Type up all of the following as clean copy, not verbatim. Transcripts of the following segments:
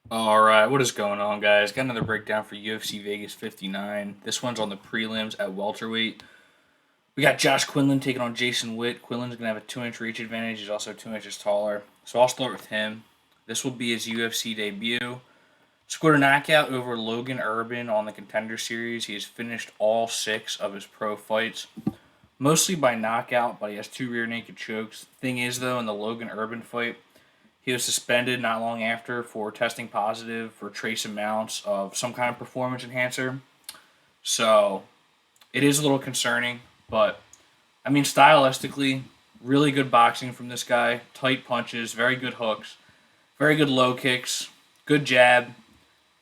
All right, what is going on, guys? Got another breakdown for UFC Vegas 59. This one's on the prelims at welterweight. We got Josh Quinlan taking on Jason Witt. Quinlan's going to have a 2-inch reach advantage. He's also 2 inches taller. So I'll start with him. This will be his UFC debut. Scored a knockout over Logan Urban on the Contender series. He has finished all 6 of his pro fights, mostly by knockout, but he has 2 rear naked chokes. Thing is, though, in the Logan Urban fight, he was suspended not long after for testing positive for trace amounts of some kind of performance enhancer. So it is a little concerning, but I mean, stylistically, really good boxing from this guy. Tight punches, very good hooks, very good low kicks, good jab,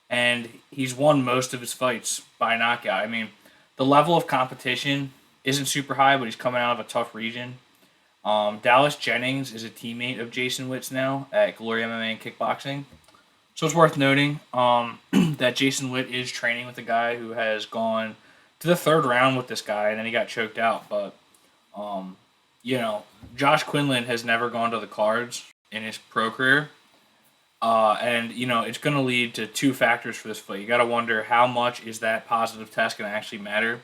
and he's won most of his fights by knockout. I mean, the level of competition isn't super high, but he's coming out of a tough region. Dallas Jennings is a teammate of Jason Witt's now at Glory MMA and Kickboxing. So it's worth noting that Jason Witt is training with a guy who has gone to the third round with this guy, and then he got choked out. But, um, you know, Josh Quinlan has never gone to the cards in his pro career. And it's going to lead to two factors for this fight. You got to wonder how much is that positive test going to actually matter.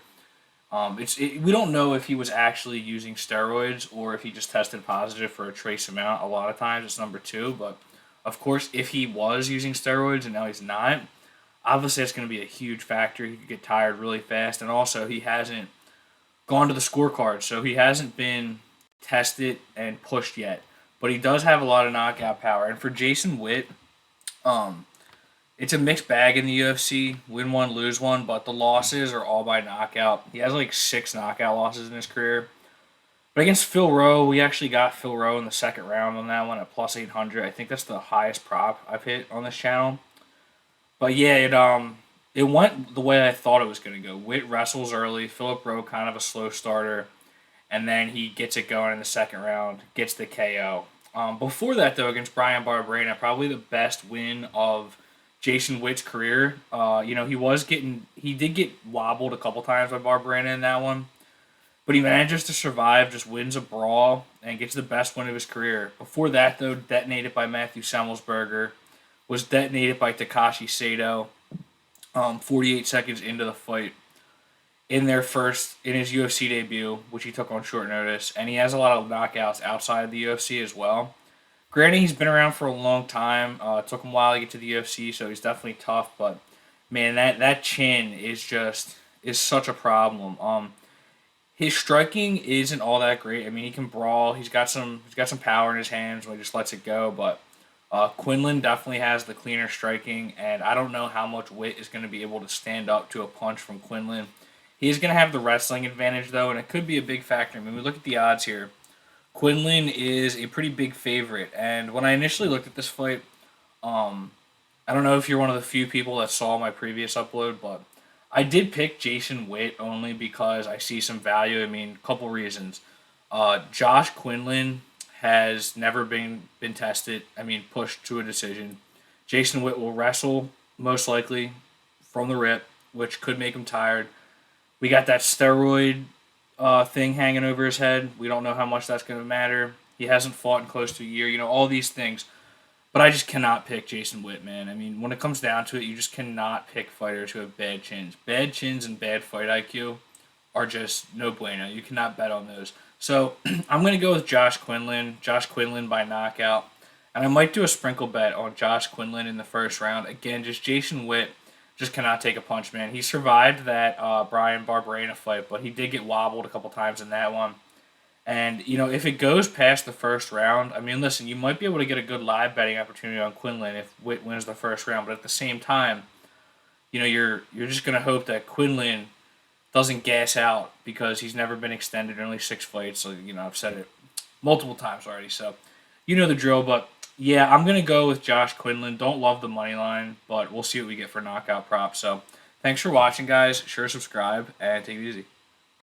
We don't know if he was actually using steroids or if he just tested positive for a trace amount. A lot of times it's number two, but of course, if he was using steroids and now he's not, obviously that's going to be a huge factor. He could get tired really fast, and also he hasn't gone to the scorecard, so he hasn't been tested and pushed yet. But he does have a lot of knockout power, and for Jason Witt, um, it's a mixed bag in the UFC. Win one, lose one, but the losses are all by knockout. He has like 6 knockout losses in his career. But against Phil Rowe, we actually got Phil Rowe in the second round on that one at plus 800. I think that's the highest prop I've hit on this channel. But yeah, it went the way I thought it was going to go. Witt wrestles early. Philip Rowe kind of a slow starter, and then he gets it going in the second round, gets the KO. Before that, though, against Brian Barberena, probably the best win of Jason Witt's career. He did get wobbled a couple times by Barberena in that one, but he manages to survive, just wins a brawl, and gets the best win of his career. Before that, though, detonated by Matthew Semmelsberger, was detonated by Takashi Sato 48 seconds into the fight in his UFC debut, which he took on short notice, and he has a lot of knockouts outside of the UFC as well. Granted, he's been around for a long time. It took him a while to get to the UFC, so he's definitely tough. But man, that chin is such a problem. His striking isn't all that great. I mean, he can brawl. He's got some power in his hands when he just lets it go. But Quinlan definitely has the cleaner striking, and I don't know how much Witt is going to be able to stand up to a punch from Quinlan. He's going to have the wrestling advantage, though, and it could be a big factor. I mean, we look at the odds here. Quinlan is a pretty big favorite, and when I initially looked at this fight, um, I don't know if you're one of the few people that saw my previous upload, but I did pick Jason Witt only because I see some value. I mean, a couple reasons. Josh Quinlan has never been tested. I mean, pushed to a decision. Jason Witt will wrestle most likely from the rip, which could make him tired. We got that steroid thing hanging over his head. We don't know how much that's going to matter. He hasn't fought in close to a year. All these things. But I just cannot pick Jason Witt, man. I mean, when it comes down to it, you just cannot pick fighters who have bad chins. Bad chins and bad fight IQ are just no bueno. You cannot bet on those. So I'm going to go with Josh Quinlan. Josh Quinlan by knockout. And I might do a sprinkle bet on Josh Quinlan in the first round. Again, just Jason Witt just cannot take a punch, man. He survived that Brian Barberena fight, but he did get wobbled a couple times in that one. And, if it goes past the first round, I mean, listen, you might be able to get a good live betting opportunity on Quinlan if Witt wins the first round. But at the same time, you're just going to hope that Quinlan doesn't gas out because he's never been extended in only 6 fights. So, I've said it multiple times already. So, you know the drill. But, yeah, I'm going to go with Josh Quinlan. Don't love the money line, but we'll see what we get for knockout props. So, thanks for watching, guys. Sure subscribe, and take it easy.